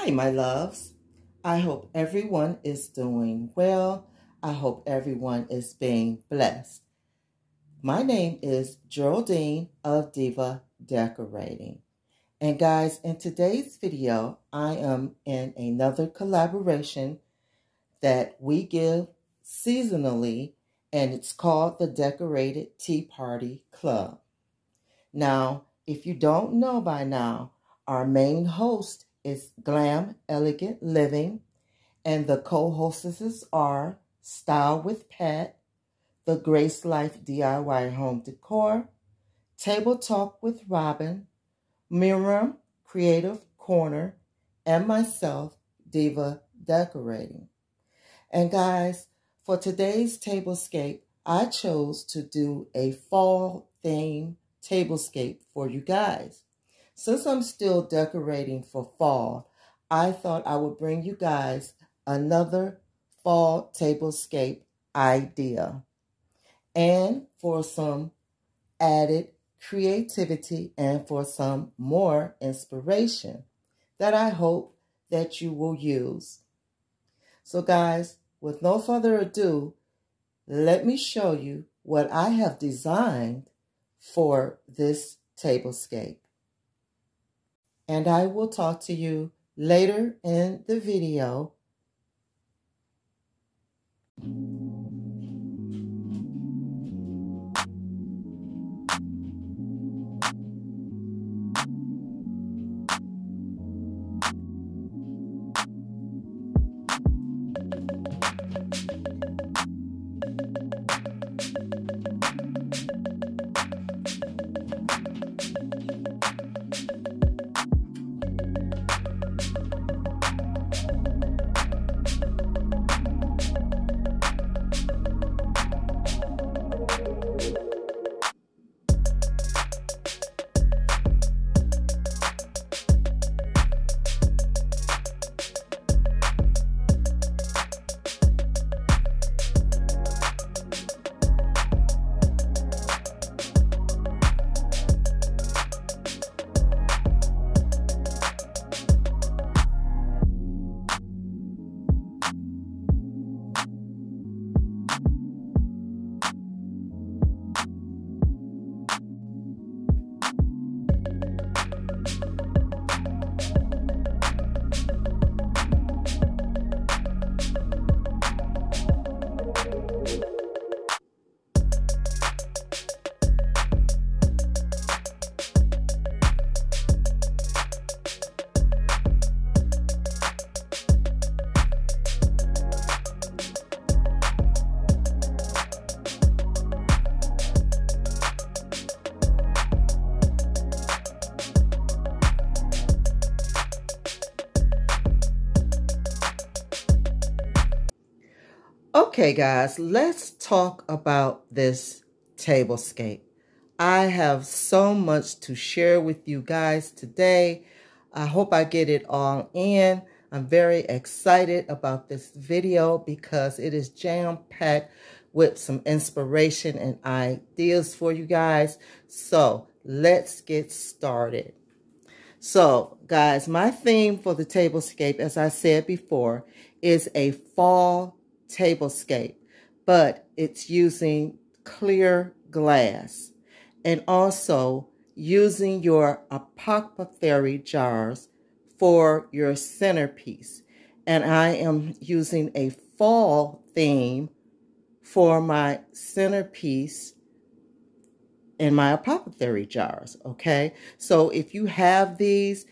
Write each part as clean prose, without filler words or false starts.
Hi, my loves. I hope everyone is doing well. I hope everyone is being blessed. My name is Geraldine of Diva Decorating. And guys, in today's video, I am in another collaboration that we give seasonally, and it's called the Decorated Tea Party Club. Now, if you don't know by now, our main host is Glam Elegant Living, and the co-hostesses are Style with Pat, the Grace Life DIY Home Decor, Table Talk with Robin, Mmirim Creative Corner, and myself, Diva Decorating. And guys, for today's tablescape, I chose to do a fall theme tablescape for you guys. Since I'm still decorating for fall, I thought I would bring you guys another fall tablescape idea. And for some added creativity and for some more inspiration that I hope that you will use. So guys, with no further ado, let me show you what I have designed for this tablescape. And I will talk to you later in the video. Okay, guys, let's talk about this tablescape. I have so much to share with you guys today. I hope I get it all in. I'm very excited about this video because it is jam-packed with some inspiration and ideas for you guys. So let's get started. So, guys, my theme for the tablescape, as I said before, is a fall tablescape, but it's using clear glass and also using your Apothecary jars for your centerpiece. And I am using a fall theme for my centerpiece in my Apothecary jars, okay? So if you have these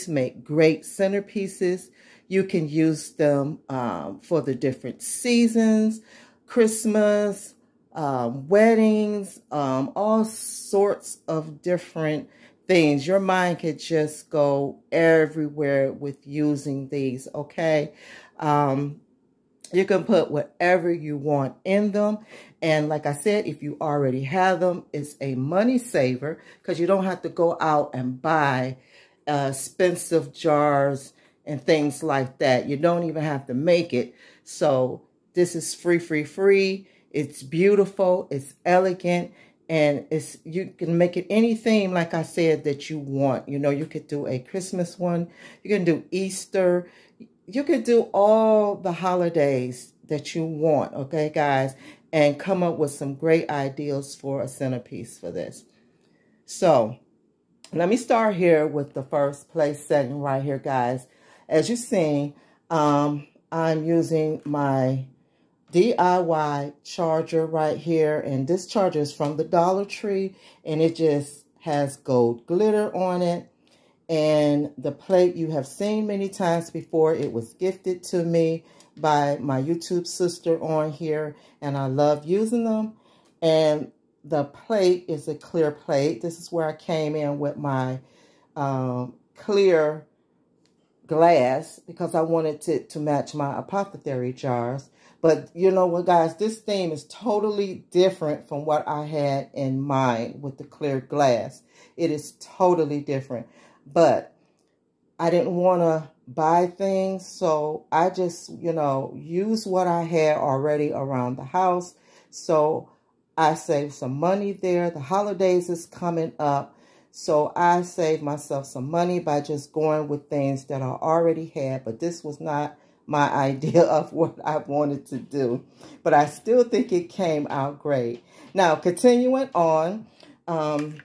make great centerpieces. You can use them for the different seasons, Christmas, weddings, all sorts of different things. Your mind could just go everywhere with using these, okay? You can put whatever you want in them. And like I said, if you already have them, it's a money saver because you don't have to go out and buy expensive jars and things like that. You don't even have to make it. So this is free. It's beautiful, it's elegant, And you can make it any theme, like I said, that you want. You know, you could do a Christmas one. You can do Easter. You could do all the holidays that you want, okay, guys? And come up with some great ideas for a centerpiece for this. So, let me start here with the first place setting right here, guys. As you see, I'm using my DIY charger right here, and this charger is from the Dollar Tree, and it just has gold glitter on it. And the plate you have seen many times before. It was gifted to me by my YouTube sister on here, and I love using them. And the plate is a clear plate. This is where I came in with my clear glass because I wanted it to match my Apothecary jars. But you know what, guys, this theme is totally different from what I had in mind with the clear glass. It is totally different. But I didn't want to buy things, so I just, you know, use what I had already around the house. So I saved some money there. The holidays is coming up, so I saved myself some money by just going with things that I already had. But this was not my idea of what I wanted to do, but I still think it came out great. Now, continuing on, the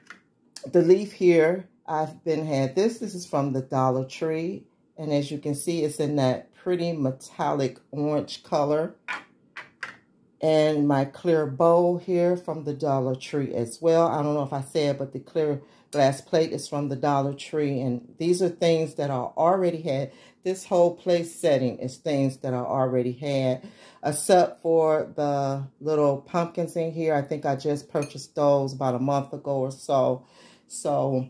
leaf here, I've had this. This is from the Dollar Tree. And as you can see, it's in that pretty metallic orange color. And my clear bowl here from the Dollar Tree as well. I don't know if I said, but the clear glass plate is from the Dollar Tree. And these are things that I already had. This whole place setting is things that I already had. Except for the little pumpkins in here. I think I just purchased those about a month ago or so. So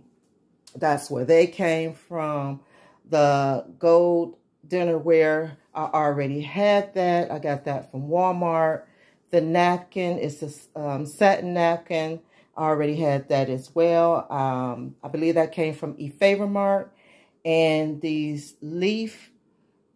that's where they came from. The gold dinnerware, I already had that. I got that from Walmart. The napkin is a satin napkin. I already had that as well. I believe that came from eFavorMart. And these leaf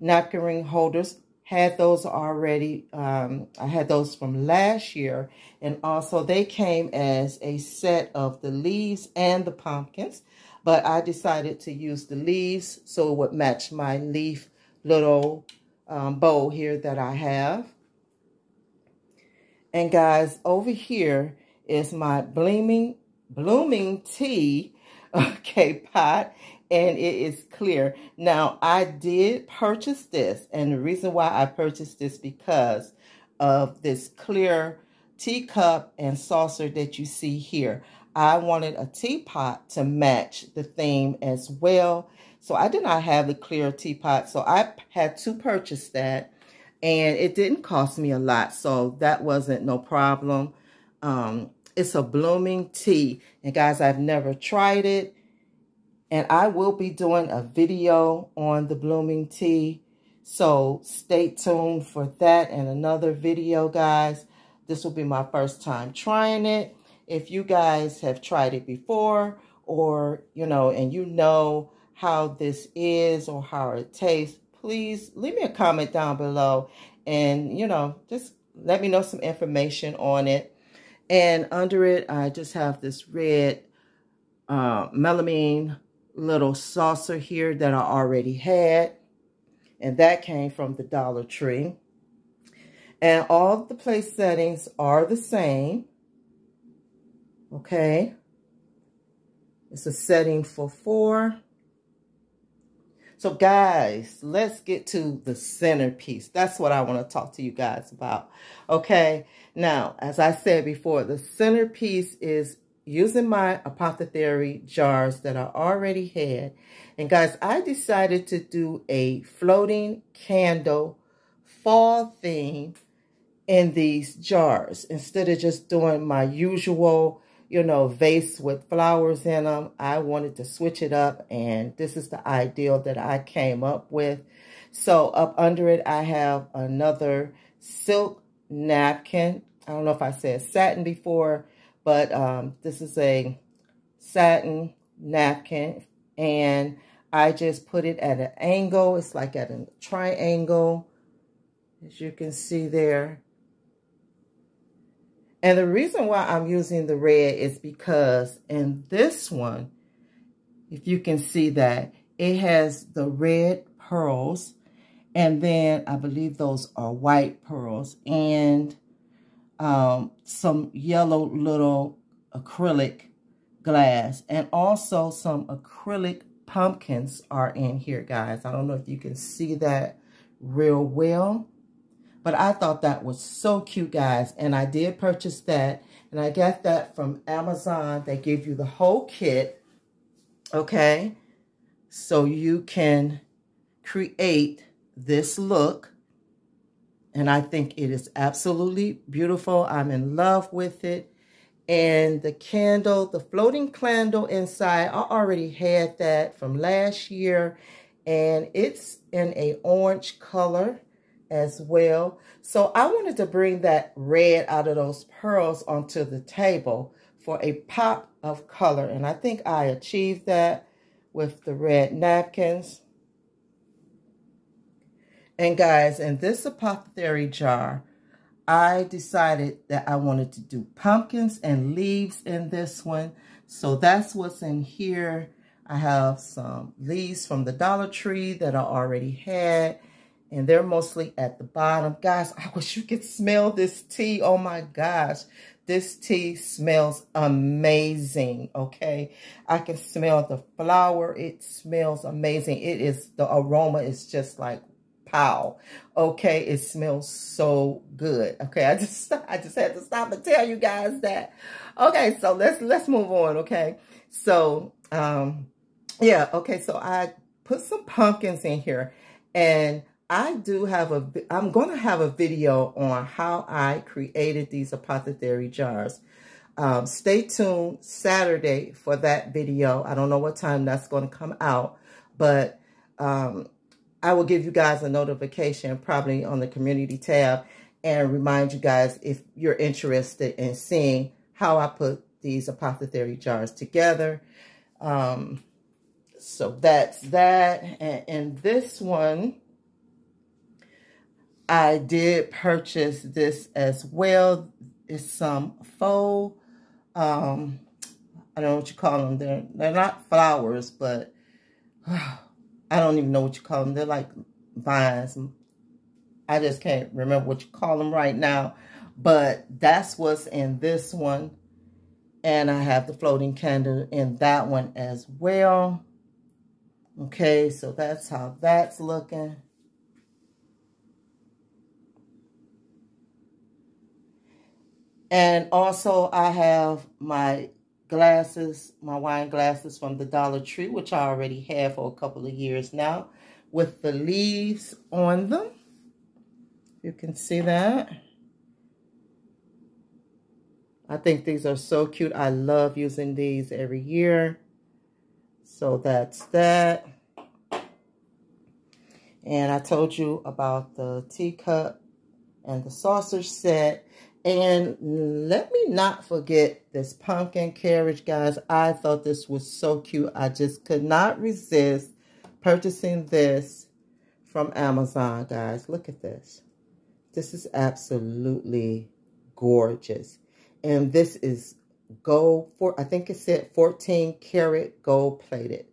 napkin ring holders, had those already. I had those from last year. And also they came as a set of the leaves and the pumpkins. But I decided to use the leaves so it would match my leaf little bowl here that I have. And guys, over here is my blooming tea, okay, pot. And it is clear. Now, I did purchase this. And the reason why I purchased this because of this clear teacup and saucer that you see here. I wanted a teapot to match the theme as well. So I did not have the clear teapot. So I had to purchase that. And it didn't cost me a lot. So that wasn't no problem. It's a blooming tea. And guys, I've never tried it. And I will be doing a video on the blooming tea. So stay tuned for that and another video, guys. This will be my first time trying it. If you guys have tried it before or, you know, and you know how this is or how it tastes, please leave me a comment down below and, you know, just let me know some information on it. And under it, I just have this red melamine little saucer here that I already had, and that came from the Dollar Tree. And all the place settings are the same. Okay, it's a setting for 4. So guys, let's get to the centerpiece. That's what I want to talk to you guys about. Okay, now as I said before, the centerpiece is using my Apothecary jars that I already had. And guys, I decided to do a floating candle fall theme in these jars. Instead of just doing my usual, you know, vase with flowers in them, I wanted to switch it up. And this is the ideal that I came up with. So up under it, I have another silk napkin. I don't know if I said satin before, but this is a satin napkin, and I just put it at an angle. It's like at a triangle, as you can see there. And the reason why I'm using the red is because in this one, if you can see that, it has the red pearls. And then I believe those are white pearls. And some yellow little acrylic glass. And also some acrylic pumpkins are in here, guys. I don't know if you can see that real well. But I thought that was so cute, guys. And I did purchase that. And I got that from Amazon. They give you the whole kit. Okay. So you can create this look. And I think it is absolutely beautiful. I'm in love with it. And the candle, the floating candle inside, I already had that from last year. And it's in a orange color as well. So I wanted to bring that red out of those pearls onto the table for a pop of color. And I think I achieved that with the red napkins. And guys, in this Apothecary jar, I decided that I wanted to do pumpkins and leaves in this one. So that's what's in here. I have some leaves from the Dollar Tree that I already had. And they're mostly at the bottom. Guys, I wish you could smell this tea. Oh my gosh. This tea smells amazing, okay? I can smell the flower. It smells amazing. The aroma is just like, pow. Okay, it smells so good. Okay, I just had to stop and tell you guys that. Okay, so let's move on, okay? So, yeah, okay, so I put some pumpkins in here. And I'm going to have a video on how I created these Apothecary jars. Stay tuned Saturday for that video. I don't know what time that's going to come out, but I will give you guys a notification probably on the community tab and remind you guys if you're interested in seeing how I put these Apothecary jars together. So that's that. And this one, I did purchase this as well. It's some faux, I don't know what you call them. They're not flowers, but I don't even know what you call them. They're like vines. I just can't remember what you call them right now. But that's what's in this one. And I have the floating candle in that one as well. Okay, so that's how that's looking. And also I have my glasses, my wine glasses from the Dollar Tree, which I already have for a couple of years now, with the leaves on them. You can see that. I think these are so cute. I love using these every year. So that's that. And I told you about the teacup and the saucer set. And let me not forget this pumpkin carriage, guys. I thought this was so cute. I just could not resist purchasing this from Amazon, guys. Look at this. This is absolutely gorgeous. And this is gold, I think it said 14 karat gold plated.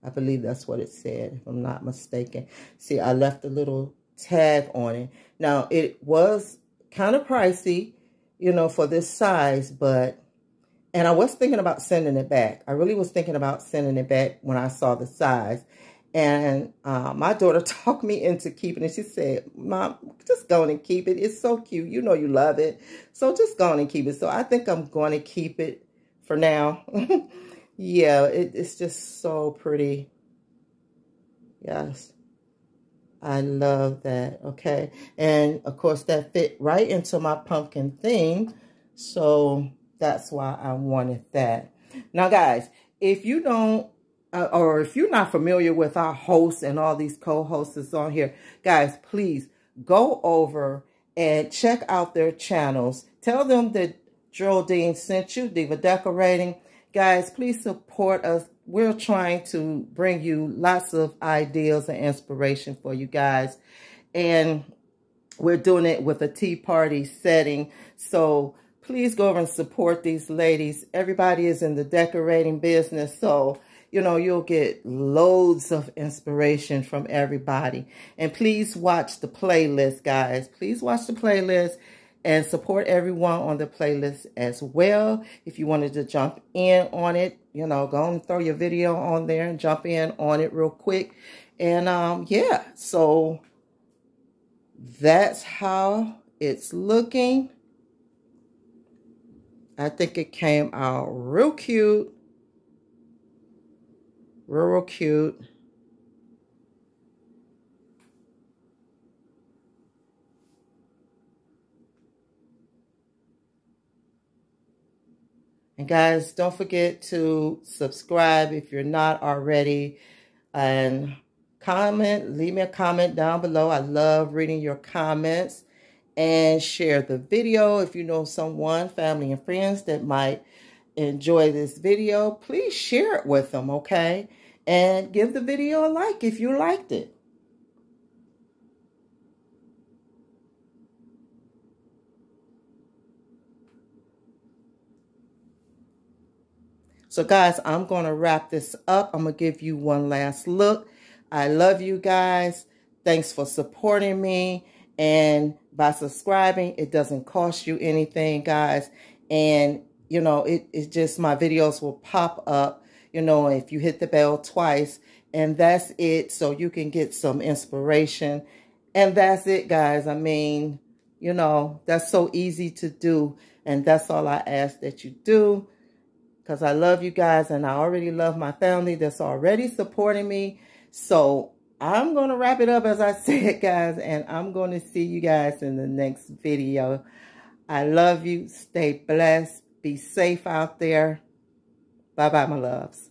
I believe that's what it said, if I'm not mistaken. See, I left a little tag on it. Now, it was kind of pricey, you know, for this size, and I was thinking about sending it back. I really was thinking about sending it back when I saw the size. And my daughter talked me into keeping it. She said, Mom, just go on and keep it. It's so cute. You know you love it. So just go on and keep it. So I think I'm going to keep it for now. Yeah, it's just so pretty. Yes. I love that. Okay. And of course that fit right into my pumpkin theme. So that's why I wanted that. Now guys, if you don't, or if you're not familiar with our hosts and all these co-hosts on here, guys, please go over and check out their channels. Tell them that Geraldine sent you, Diva Decorating. Guys, please support us. We're trying to bring you lots of ideas and inspiration for you guys. And we're doing it with a tea party setting. So please go over and support these ladies. Everybody is in the decorating business, so you know, you'll get loads of inspiration from everybody. And please watch the playlist, guys. Please watch the playlist and support everyone on the playlist as well. If you wanted to jump in on it, you know, go and throw your video on there and jump in on it real quick. And yeah, so that's how it's looking. I think it came out real cute. Real cute. And guys, don't forget to subscribe if you're not already. And comment, leave me a comment down below. I love reading your comments. And share the video if you know someone, family and friends that might enjoy this video. Please share it with them, okay? And give the video a like if you liked it. So guys, I'm going to wrap this up. I'm going to give you one last look. I love you guys. Thanks for supporting me. And by subscribing, it doesn't cost you anything, guys. And, you know, it's just my videos will pop up, you know, if you hit the bell twice. And that's it. So you can get some inspiration. And that's it, guys. I mean, you know, that's so easy to do. And that's all I ask that you do. Because I love you guys. And I already love my family that's already supporting me. So I'm going to wrap it up as I said, guys, and I'm going to see you guys in the next video. I love you. Stay blessed. Be safe out there. Bye-bye, my loves.